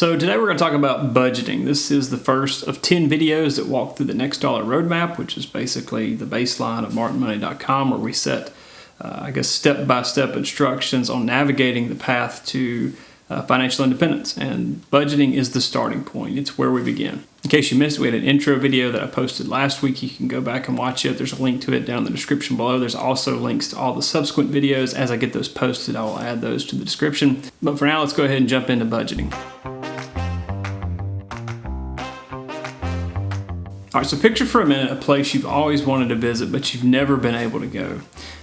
So today we're going to talk about budgeting. This is the first of 10 videos that walk through the Next Dollar Roadmap, which is basically the baseline of martinmoney.com, where we set, step-by-step instructions on navigating the path to financial independence. And budgeting is the starting point. It's where we begin. In case you missed it, we had an intro video that I posted last week. You can go back and watch it. There's a link to it down in the description below. There's also links to all the subsequent videos. As I get those posted, I will add those to the description. But for now, let's go ahead and jump into budgeting. All right, so picture for a minute a place you've always wanted to visit, but you've never been able to go.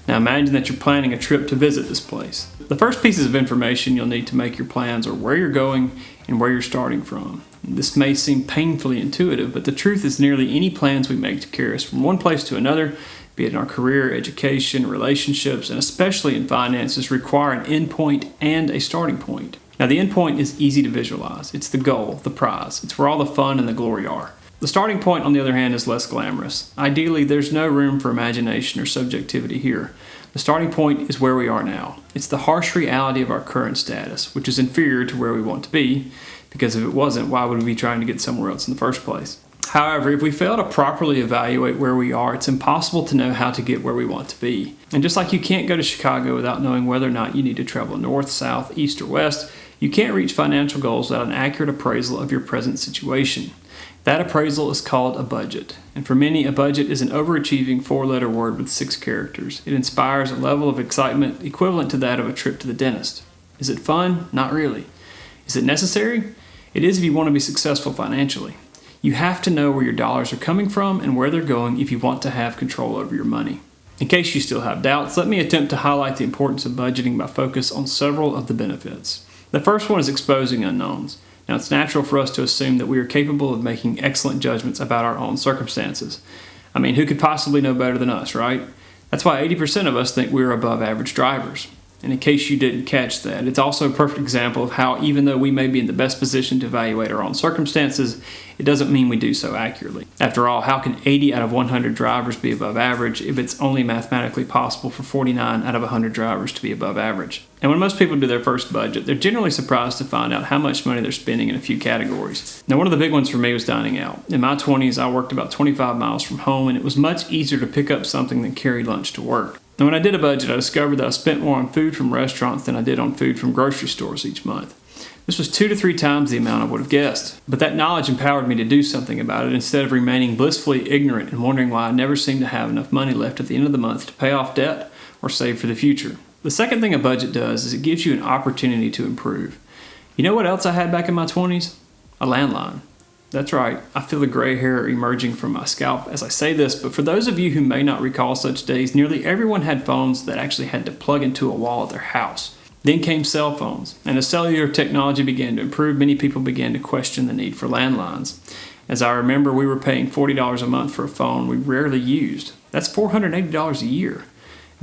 Now imagine that you're planning a trip to visit this place. The first pieces of information you'll need to make your plans are where you're going and where you're starting from. This may seem painfully intuitive, but the truth is nearly any plans we make to carry us from one place to another, be it in our career, education, relationships, and especially in finances, require an endpoint and a starting point. Now the endpoint is easy to visualize. It's the goal, the prize. It's where all the fun and the glory are. The starting point, on the other hand, is less glamorous. Ideally, there's no room for imagination or subjectivity here. The starting point is where we are now. It's the harsh reality of our current status, which is inferior to where we want to be, because if it wasn't, why would we be trying to get somewhere else in the first place? However, if we fail to properly evaluate where we are, it's impossible to know how to get where we want to be. And just like you can't go to Chicago without knowing whether or not you need to travel north, south, east, or west, you can't reach financial goals without an accurate appraisal of your present situation. That appraisal is called a budget. And for many, a budget is an overachieving four-letter word with 6 characters. It inspires a level of excitement equivalent to that of a trip to the dentist. Is it fun? Not really. Is it necessary? It is if you want to be successful financially. You have to know where your dollars are coming from and where they're going if you want to have control over your money. In case you still have doubts, let me attempt to highlight the importance of budgeting by focus on several of the benefits. The first one is exposing unknowns. Now, it's natural for us to assume that we are capable of making excellent judgments about our own circumstances. I mean, who could possibly know better than us, right? That's why 80% of us think we're above average drivers. And in case you didn't catch that, it's also a perfect example of how, even though we may be in the best position to evaluate our own circumstances, it doesn't mean we do so accurately. After all, how can 80 out of 100 drivers be above average if it's only mathematically possible for 49 out of 100 drivers to be above average? And when most people do their first budget, they're generally surprised to find out how much money they're spending in a few categories. Now, one of the big ones for me was dining out. In my 20s, I worked about 25 miles from home, and it was much easier to pick up something than carry lunch to work. Now, when I did a budget, I discovered that I spent more on food from restaurants than I did on food from grocery stores each month. This was 2 to 3 times the amount I would have guessed. But that knowledge empowered me to do something about it instead of remaining blissfully ignorant and wondering why I never seemed to have enough money left at the end of the month to pay off debt or save for the future. The second thing a budget does is it gives you an opportunity to improve. You know what else I had back in my 20s? A landline. That's right, I feel the gray hair emerging from my scalp as I say this, but for those of you who may not recall such days, nearly everyone had phones that actually had to plug into a wall at their house. Then came cell phones, and as cellular technology began to improve, many people began to question the need for landlines. As I remember, we were paying $40 a month for a phone we rarely used. That's $480 a year.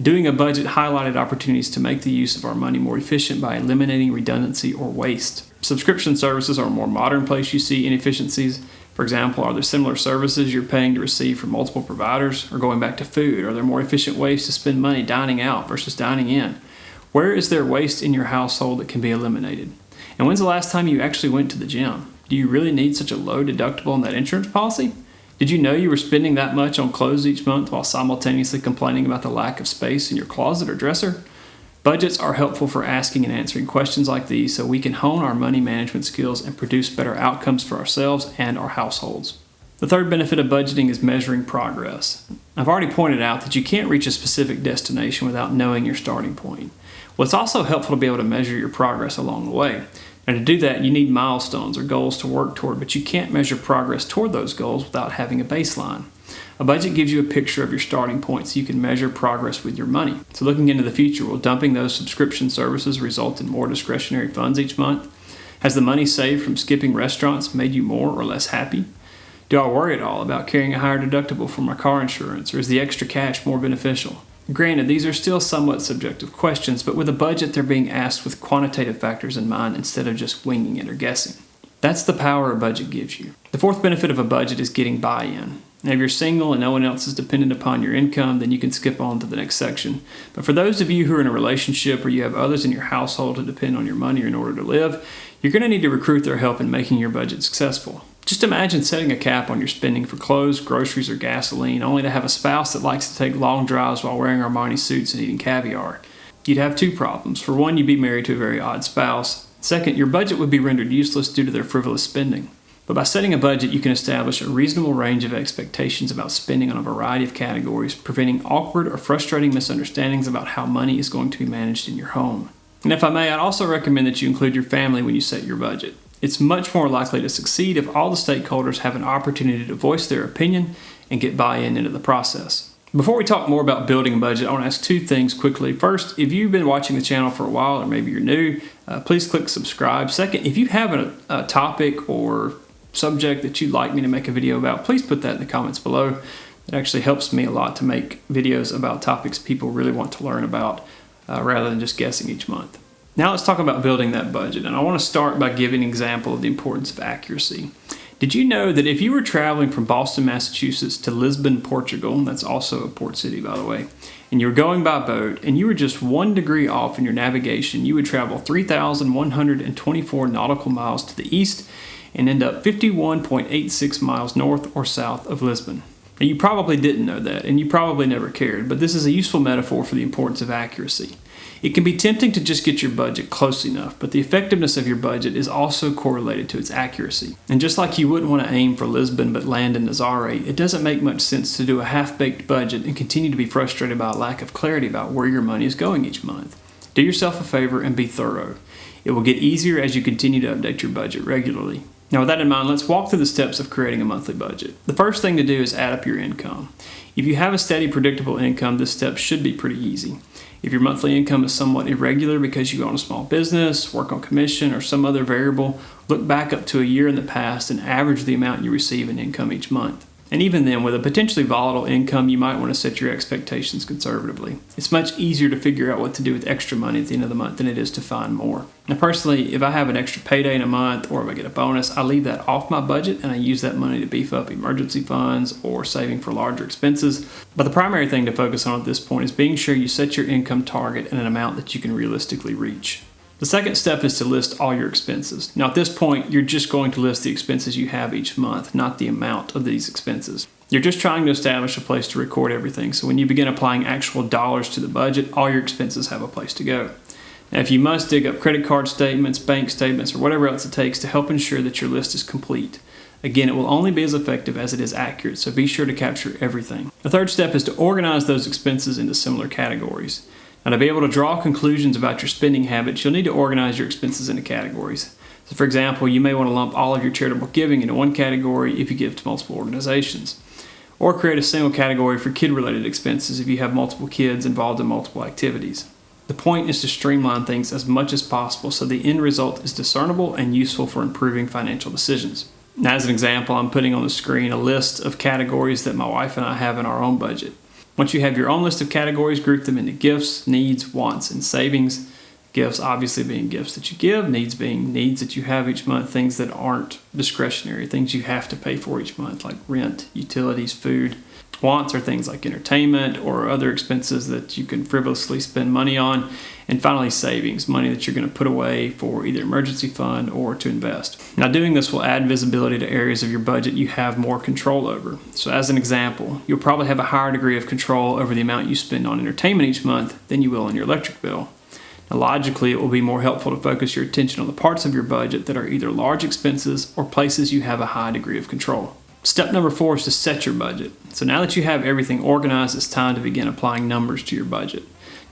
Doing a budget highlighted opportunities to make the use of our money more efficient by eliminating redundancy or waste. Subscription services are a more modern place you see inefficiencies. For example, are there similar services you're paying to receive from multiple providers? Or going back to food, are there more efficient ways to spend money dining out versus dining in? Where is there waste in your household that can be eliminated? And when's the last time you actually went to the gym? Do you really need such a low deductible on that insurance policy? Did you know you were spending that much on clothes each month while simultaneously complaining about the lack of space in your closet or dresser? Budgets are helpful for asking and answering questions like these so we can hone our money management skills and produce better outcomes for ourselves and our households. The third benefit of budgeting is measuring progress. I've already pointed out that you can't reach a specific destination without knowing your starting point. Well, it's also helpful to be able to measure your progress along the way. And to do that, you need milestones or goals to work toward, but you can't measure progress toward those goals without having a baseline. A budget gives you a picture of your starting point so you can measure progress with your money. So looking into the future, will dumping those subscription services result in more discretionary funds each month? Has the money saved from skipping restaurants made you more or less happy? Do I worry at all about carrying a higher deductible for my car insurance, or is the extra cash more beneficial? Granted, these are still somewhat subjective questions, but with a budget, they're being asked with quantitative factors in mind instead of just winging it or guessing. That's the power a budget gives you. The fourth benefit of a budget is getting buy-in. Now, if you're single and no one else is dependent upon your income, then you can skip on to the next section. But for those of you who are in a relationship or you have others in your household who depend on your money in order to live, You're going to need to recruit their help in making your budget successful. Just imagine setting a cap on your spending for clothes, groceries, or gasoline, only to have a spouse that likes to take long drives while wearing Armani suits and eating caviar. You'd have two problems. For one, you'd be married to a very odd spouse. Second, your budget would be rendered useless due to their frivolous spending. But by setting a budget, you can establish a reasonable range of expectations about spending on a variety of categories, preventing awkward or frustrating misunderstandings about how money is going to be managed in your home. And if I may, I'd also recommend that you include your family when you set your budget. It's much more likely to succeed if all the stakeholders have an opportunity to voice their opinion and get buy-in into the process. Before we talk more about building a budget, I want to ask two things quickly. First, if you've been watching the channel for a while or maybe you're new, please click subscribe. Second, if you have a topic or subject that you'd like me to make a video about, please put that in the comments below. It actually helps me a lot to make videos about topics people really want to learn about rather than just guessing each month. Now let's talk about building that budget, and I want to start by giving an example of the importance of accuracy. Did you know that if you were traveling from Boston, Massachusetts to Lisbon, Portugal, that's also a port city by the way, and you were going by boat and you were just 1 degree off in your navigation, you would travel 3,124 nautical miles to the east and end up 51.86 miles north or south of Lisbon? Now, you probably didn't know that, and you probably never cared, but this is a useful metaphor for the importance of accuracy. It can be tempting to just get your budget close enough, but the effectiveness of your budget is also correlated to its accuracy. And just like you wouldn't want to aim for Lisbon but land in Nazare, it doesn't make much sense to do a half-baked budget and continue to be frustrated by a lack of clarity about where your money is going each month. Do yourself a favor and be thorough. It will get easier as you continue to update your budget regularly. Now, with that in mind, let's walk through the steps of creating a monthly budget. The first thing to do is add up your income. If you have a steady, predictable income, this step should be pretty easy. If your monthly income is somewhat irregular because you own a small business, work on commission, or some other variable, look back up to a year in the past and average the amount you receive in income each month. And even then, with a potentially volatile income, you might want to set your expectations conservatively. It's much easier to figure out what to do with extra money at the end of the month than it is to find more. Now, personally, if I have an extra payday in a month or if I get a bonus, I leave that off my budget and I use that money to beef up emergency funds or saving for larger expenses. But the primary thing to focus on at this point is being sure you set your income target at an amount that you can realistically reach. The second step is to list all your expenses. Now at this point, you're just going to list the expenses you have each month, not the amount of these expenses. You're just trying to establish a place to record everything, so when you begin applying actual dollars to the budget, all your expenses have a place to go. Now if you must, dig up credit card statements, bank statements, or whatever else it takes to help ensure that your list is complete. Again, it will only be as effective as it is accurate, so be sure to capture everything. The third step is to organize those expenses into similar categories. Now, to be able to draw conclusions about your spending habits, you'll need to organize your expenses into categories. So for example, you may want to lump all of your charitable giving into one category if you give to multiple organizations. Or create a single category for kid-related expenses if you have multiple kids involved in multiple activities. The point is to streamline things as much as possible so the end result is discernible and useful for improving financial decisions. Now, as an example, I'm putting on the screen a list of categories that my wife and I have in our own budget. Once you have your own list of categories, group them into gifts, needs, wants, and savings. Gifts obviously being gifts that you give, needs being needs that you have each month, things that aren't discretionary, things you have to pay for each month like rent, utilities, food. Wants are things like entertainment or other expenses that you can frivolously spend money on. And finally, savings, money that you're going to put away for either emergency fund or to invest. Now, doing this will add visibility to areas of your budget you have more control over. So as an example, you'll probably have a higher degree of control over the amount you spend on entertainment each month than you will on your electric bill. Now, logically, it will be more helpful to focus your attention on the parts of your budget that are either large expenses or places you have a high degree of control. Step number 4 is to set your budget. So now that you have everything organized, it's time to begin applying numbers to your budget.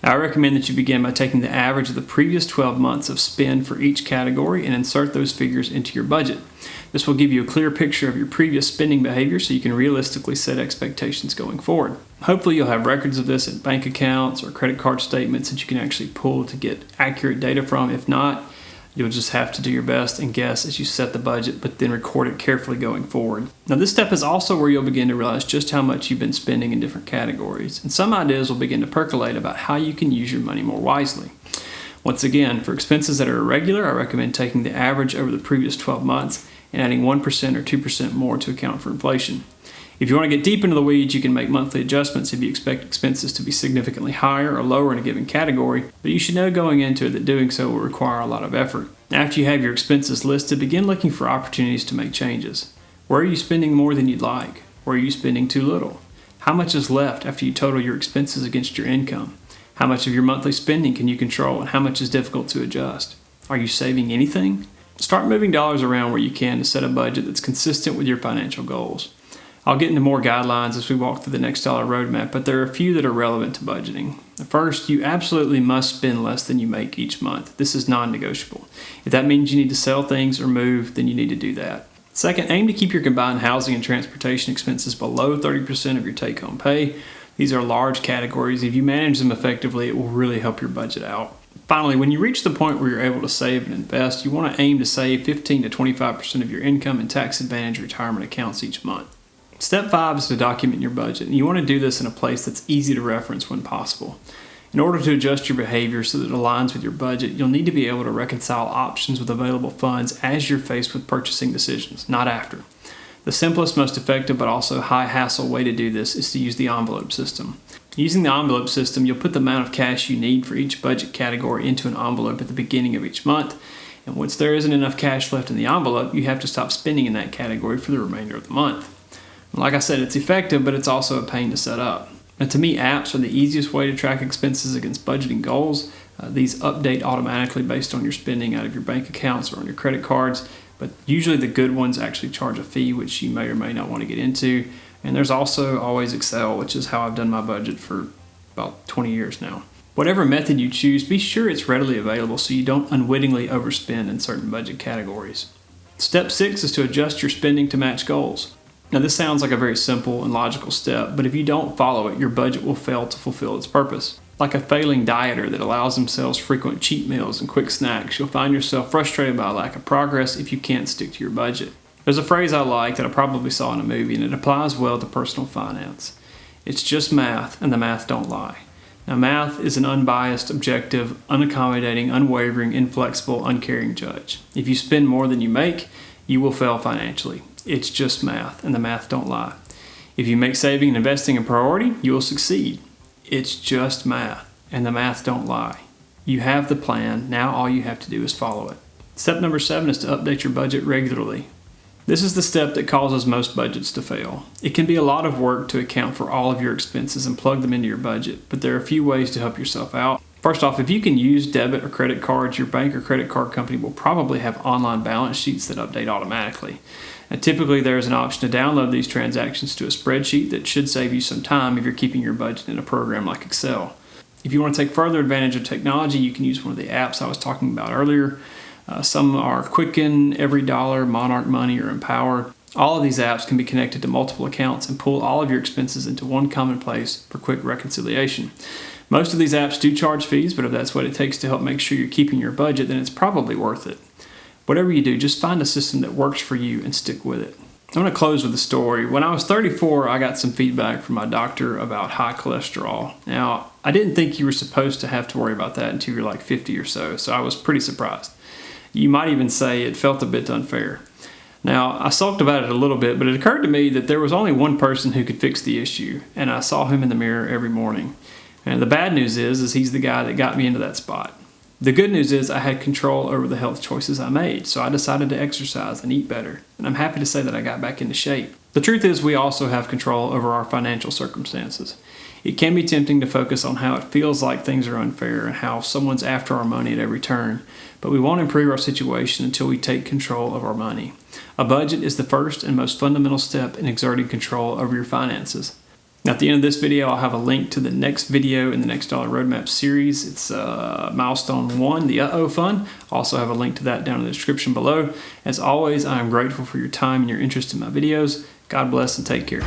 Now, I recommend that you begin by taking the average of the previous 12 months of spend for each category and insert those figures into your budget. This will give you a clear picture of your previous spending behavior so you can realistically set expectations going forward. Hopefully you'll have records of this in bank accounts or credit card statements that you can actually pull to get accurate data from. If not, you'll just have to do your best and guess as you set the budget, but then record it carefully going forward. Now, this step is also where you'll begin to realize just how much you've been spending in different categories, and some ideas will begin to percolate about how you can use your money more wisely. Once again, for expenses that are irregular, I recommend taking the average over the previous 12 months and adding 1% or 2% more to account for inflation. If you want to get deep into the weeds, you can make monthly adjustments if you expect expenses to be significantly higher or lower in a given category, but you should know going into it that doing so will require a lot of effort. After you have your expenses listed, begin looking for opportunities to make changes. Where are you spending more than you'd like? Where are you spending too little? How much is left after you total your expenses against your income? How much of your monthly spending can you control and how much is difficult to adjust? Are you saving anything? Start moving dollars around where you can to set a budget that's consistent with your financial goals. I'll get into more guidelines as we walk through the Next Dollar Roadmap, but there are a few that are relevant to budgeting. First, you absolutely must spend less than you make each month. This is non-negotiable. If that means you need to sell things or move, then you need to do that. Second, aim to keep your combined housing and transportation expenses below 30% of your take-home pay. These are large categories. If you manage them effectively, it will really help your budget out. Finally, when you reach the point where you're able to save and invest, you want to aim to save 15 to 25% of your income in tax-advantaged retirement accounts each month. Step 5 is to document your budget, and you want to do this in a place that's easy to reference when possible. In order to adjust your behavior so that it aligns with your budget, you'll need to be able to reconcile options with available funds as you're faced with purchasing decisions, not after. The simplest, most effective, but also high-hassle way to do this is to use the envelope system. Using the envelope system, you'll put the amount of cash you need for each budget category into an envelope at the beginning of each month, and once there isn't enough cash left in the envelope, you have to stop spending in that category for the remainder of the month. Like I said, it's effective, but it's also a pain to set up. Now, to me, apps are the easiest way to track expenses against budgeting goals. These update automatically based on your spending out of your bank accounts or on your credit cards, but usually the good ones actually charge a fee, which you may or may not want to get into. And there's also always Excel, which is how I've done my budget for about 20 years now. Whatever method you choose, be sure it's readily available so you don't unwittingly overspend in certain budget categories. Step 6 is to adjust your spending to match goals. Now, this sounds like a very simple and logical step, but if you don't follow it, your budget will fail to fulfill its purpose. Like a failing dieter that allows themselves frequent cheat meals and quick snacks, you'll find yourself frustrated by a lack of progress if you can't stick to your budget. There's a phrase I like that I probably saw in a movie, and it applies well to personal finance. It's just math, and the math don't lie. Now, math is an unbiased, objective, unaccommodating, unwavering, inflexible, uncaring judge. If you spend more than you make, you will fail financially. It's just math, and the math don't lie. If you make saving and investing a priority, you will succeed. It's just math, and the math don't lie. You have the plan. Now all you have to do is follow it. Step number 7 is to update your budget regularly. This is the step that causes most budgets to fail. It can be a lot of work to account for all of your expenses and plug them into your budget, but there are a few ways to help yourself out. First off, if you can use debit or credit cards, your bank or credit card company will probably have online balance sheets that update automatically. And typically there's an option to download these transactions to a spreadsheet that should save you some time if you're keeping your budget in a program like Excel. If you want to take further advantage of technology, you can use one of the apps I was talking about earlier. Some are Quicken, EveryDollar, Monarch Money, or Empower. All of these apps can be connected to multiple accounts and pull all of your expenses into one common place for quick reconciliation. Most of these apps do charge fees, but if that's what it takes to help make sure you're keeping your budget, then it's probably worth it. Whatever you do, just find a system that works for you and stick with it. I'm going to close with a story. When I was 34, I got some feedback from my doctor about high cholesterol. Now, I didn't think you were supposed to have to worry about that until you're like 50 or so I was pretty surprised. You might even say it felt a bit unfair. Now, I sulked about it a little bit, but it occurred to me that there was only one person who could fix the issue, and I saw him in the mirror every morning. And the bad news is he's the guy that got me into that spot. The good news is I had control over the health choices I made, so I decided to exercise and eat better, and I'm happy to say that I got back into shape. The truth is we also have control over our financial circumstances. It can be tempting to focus on how it feels like things are unfair and how someone's after our money at every turn, but we won't improve our situation until we take control of our money. A budget is the first and most fundamental step in exerting control over your finances. Now, at the end of this video, I'll have a link to the next video in the Next Dollar Roadmap series. It's Milestone 1, the Uh-Oh Fund. I'll also have a link to that down in the description below. As always, I am grateful for your time and your interest in my videos. God bless and take care.